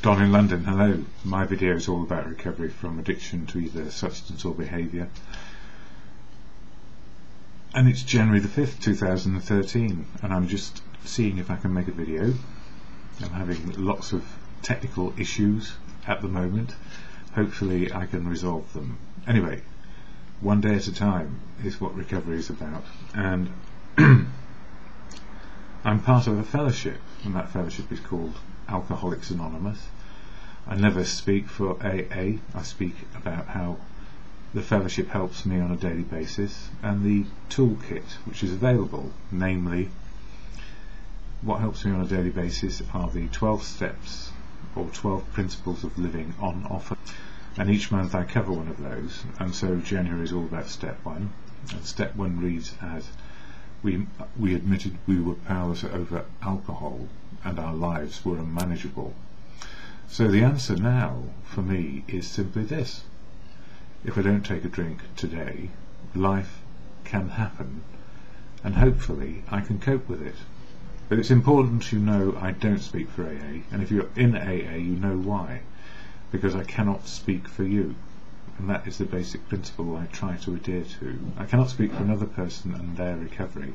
Don in London. Hello. My video is all about recovery from addiction to either substance or behaviour. And it's January the 5th, 2013, and I'm just seeing if I can make a video. I'm having lots of technical issues at the moment. Hopefully I can resolve them. Anyway, one day at a time is what recovery is about. And I'm part of a fellowship, and that fellowship is called Alcoholics Anonymous. I never speak for AA. I speak about how the fellowship helps me on a daily basis, and the toolkit which is available, namely what helps me on a daily basis are the 12 steps or 12 principles of living on offer, and each month I cover one of those. And so January is all about step 1, and step 1 reads as we admitted we were powerless over alcohol and our lives were unmanageable. So the answer now for me is simply this: if I don't take a drink today, life can happen, and hopefully I can cope with it. But it's important to know I don't speak for AA, and if you're in AA you know why, because I cannot speak for you, and that is the basic principle I try to adhere to. I cannot speak for another person and their recovery,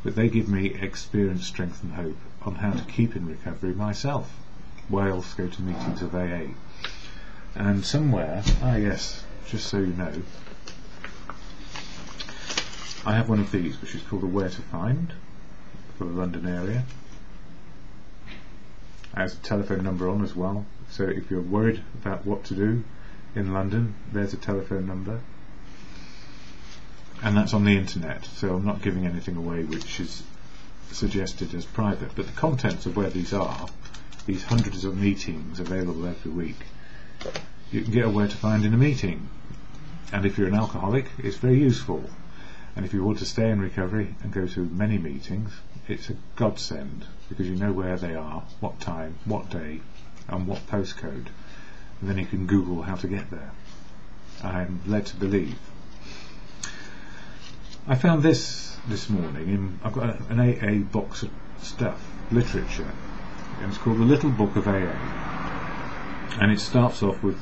but they give me experience, strength and hope on how to keep in recovery myself. Why else go to meetings of AA? And somewhere, yes, just so you know, I have one of these which is called a Where to Find for the London area. It has a telephone number on as well, so if you're worried about what to do in London, there's a telephone number, and that's on the internet, so I'm not giving anything away which is suggested as private, but the contents of where these are, these hundreds of meetings available every week, you can get a Where to Find in a meeting. And if you're an alcoholic, it's very useful, and if you want to stay in recovery and go to many meetings, it's a godsend, because you know where they are, what time, what day and what postcode, and then you can Google how to get there. I'm led to believe. I found this morning. I've got an AA box of stuff, literature, and it's called The Little Book of AA, and it starts off with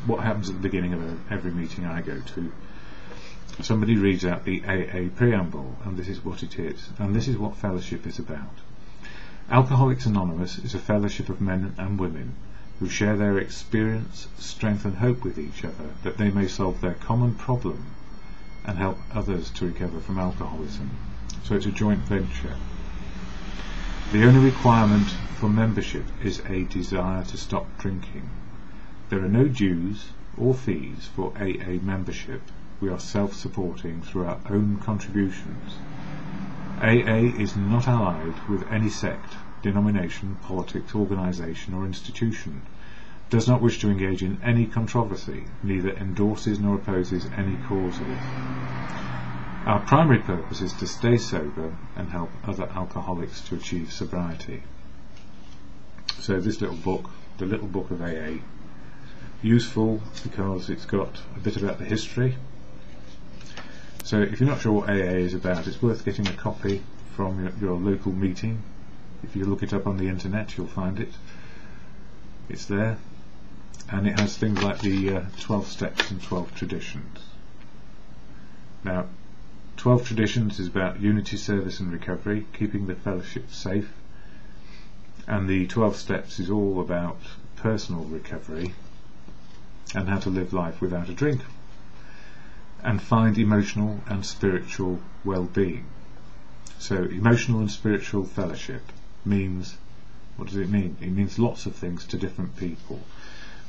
what happens at the beginning of every meeting I go to. Somebody reads out the AA preamble, and this is what it is, and this is what fellowship is about. Alcoholics Anonymous is a fellowship of men and women who share their experience, strength and hope with each other, that they may solve their common problem and help others to recover from alcoholism. So it's a joint venture. The only requirement for membership is a desire to stop drinking. There are no dues or fees for AA membership. We are self-supporting through our own contributions. AA is not allied with any sect, denomination, politics, organisation or institution, does not wish to engage in any controversy, neither endorses nor opposes any causes. Our primary purpose is to stay sober and help other alcoholics to achieve sobriety. So this little book, The Little Book of AA, useful because it's got a bit about the history. So if you're not sure what AA is about, it's worth getting a copy from your local meeting. If you look it up on the internet, you'll find it. It's there, and it has things like the 12 steps and 12 traditions. Now, 12 traditions is about unity, service and recovery, keeping the fellowship safe, and the 12 steps is all about personal recovery and how to live life without a drink and find emotional and spiritual well-being. So emotional and spiritual fellowship means, what does it mean? It means lots of things to different people,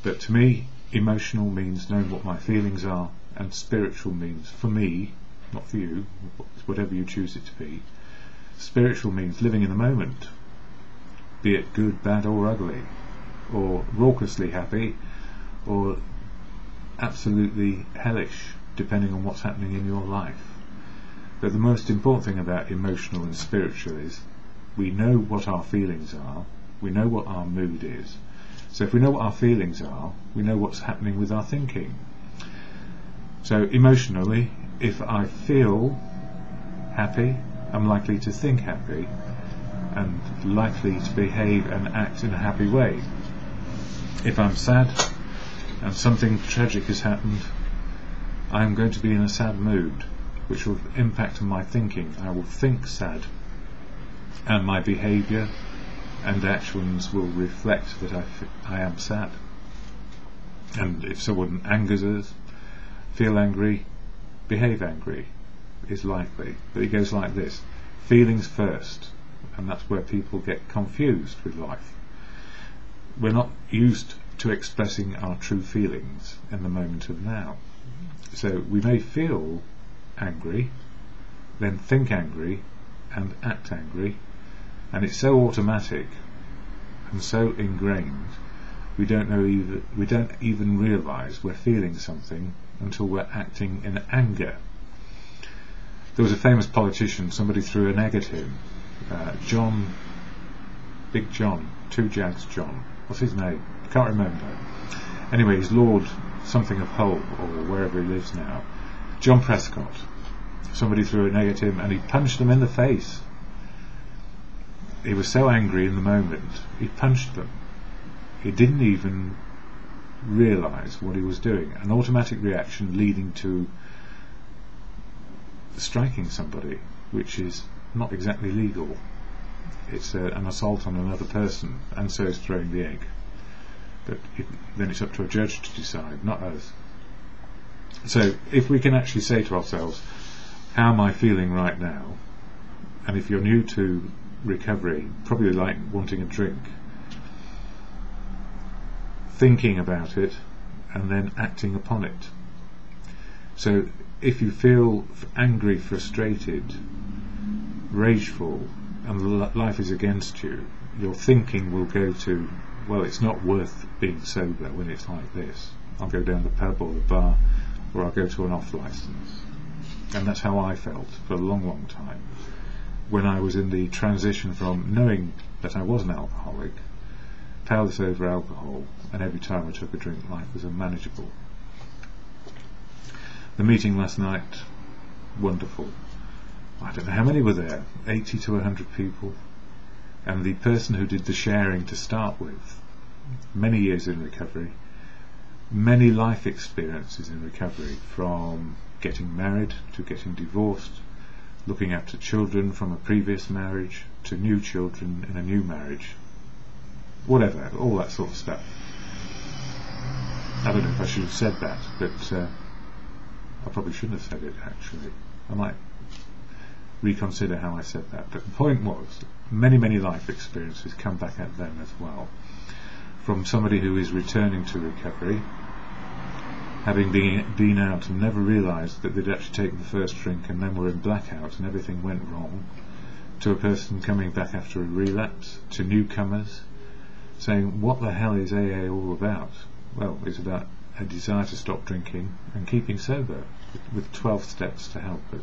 but to me emotional means knowing what my feelings are, and spiritual means, for me, not for you, whatever you choose it to be, spiritual means living in the moment, be it good, bad or ugly, or raucously happy or absolutely hellish, depending on what's happening in your life. But the most important thing about emotional and spiritual is we know what our feelings are, we know what our mood is. So if we know what our feelings are, we know what's happening with our thinking. So emotionally, if I feel happy, I'm likely to think happy and likely to behave and act in a happy way. If I'm sad and something tragic has happened, I'm going to be in a sad mood, which will impact on my thinking. I will think sad, and my behaviour and actions will reflect that I am sad. And if someone angers us, feel angry, behave angry, is likely. But it goes like this: feelings first, and that's where people get confused with life. We're not used to expressing our true feelings in the moment of now. So we may feel angry, then think angry, and act angry, and it's so automatic and so ingrained we don't even realise we're feeling something until we're acting in anger. There was a famous politician, somebody threw an egg at him, Big John, 2 Jags John, what's his name? I can't remember. Anyway, he's Lord something of Hull, or wherever he lives now. John Prescott. Somebody threw an egg at him and he punched them in the face. He was so angry in the moment, he punched them. He didn't even realise what he was doing. An automatic reaction leading to striking somebody, which is not exactly legal. It's an assault on another person, and so is throwing the egg. But then it's up to a judge to decide, not us. So if we can actually say to ourselves, how am I feeling right now? And if you're new to recovery, probably like wanting a drink, thinking about it and then acting upon it. So if you feel angry, frustrated, rageful, and life is against you, your thinking will go to, well, it's not worth being sober when it's like this. I'll go down the pub or the bar, or I'll go to an off licence. And that's how I felt for a long, long time, when I was in the transition from knowing that I was an alcoholic, powerless over alcohol, and every time I took a drink life was unmanageable. The meeting last night, wonderful. I don't know how many were there, 80 to 100 people, and the person who did the sharing to start with, many years in recovery, many life experiences in recovery, from getting married to getting divorced, looking after children from a previous marriage to new children in a new marriage, whatever, all that sort of stuff. I don't know if I should have said that, but I probably shouldn't have said it actually. I might reconsider how I said that. But the point was, many, many life experiences come back at them as well. From somebody who is returning to recovery, having been out and never realised that they'd actually taken the first drink and then were in blackout and everything went wrong, to a person coming back after a relapse, to newcomers, saying, what the hell is AA all about? Well, it's about a desire to stop drinking and keeping sober, with 12 steps to help us.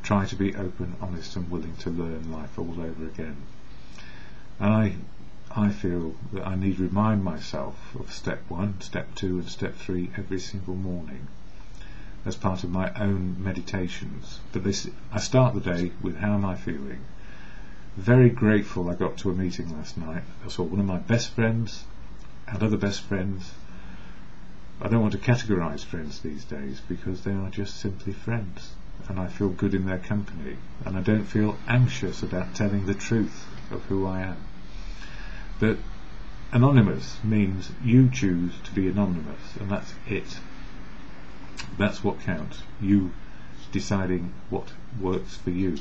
Try to be open, honest and willing to learn life all over again. And I feel that I need to remind myself of step 1, step 2 and step 3 every single morning as part of my own meditations. But I start the day with, how am I feeling? Very grateful I got to a meeting last night. I saw one of my best friends and other best friends. I don't want to categorise friends these days because they are just simply friends, and I feel good in their company, and I don't feel anxious about telling the truth of who I am. But anonymous means you choose to be anonymous, and that's it. That's what counts. You deciding what works for you.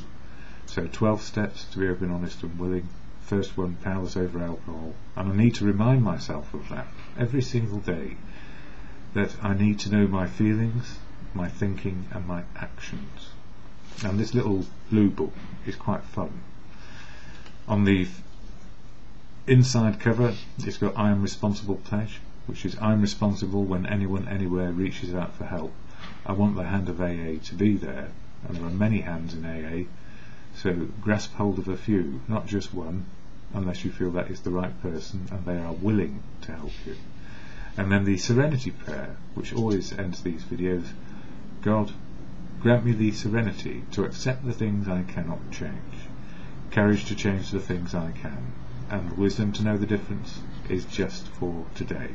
So 12 steps to be open, honest and willing. First one, powerless over alcohol. And I need to remind myself of that every single day, that I need to know my feelings, my thinking and my actions. And this little blue book is quite fun. On the inside cover it's got I am responsible pledge, which is I'm responsible when anyone anywhere reaches out for help. I want the hand of AA to be there, and there are many hands in AA, so grasp hold of a few, not just one, unless you feel that is the right person and they are willing to help you. And then the serenity prayer, which always ends these videos: God, grant me the serenity to accept the things I cannot change, courage to change the things I can, and the wisdom to know the difference is just for today.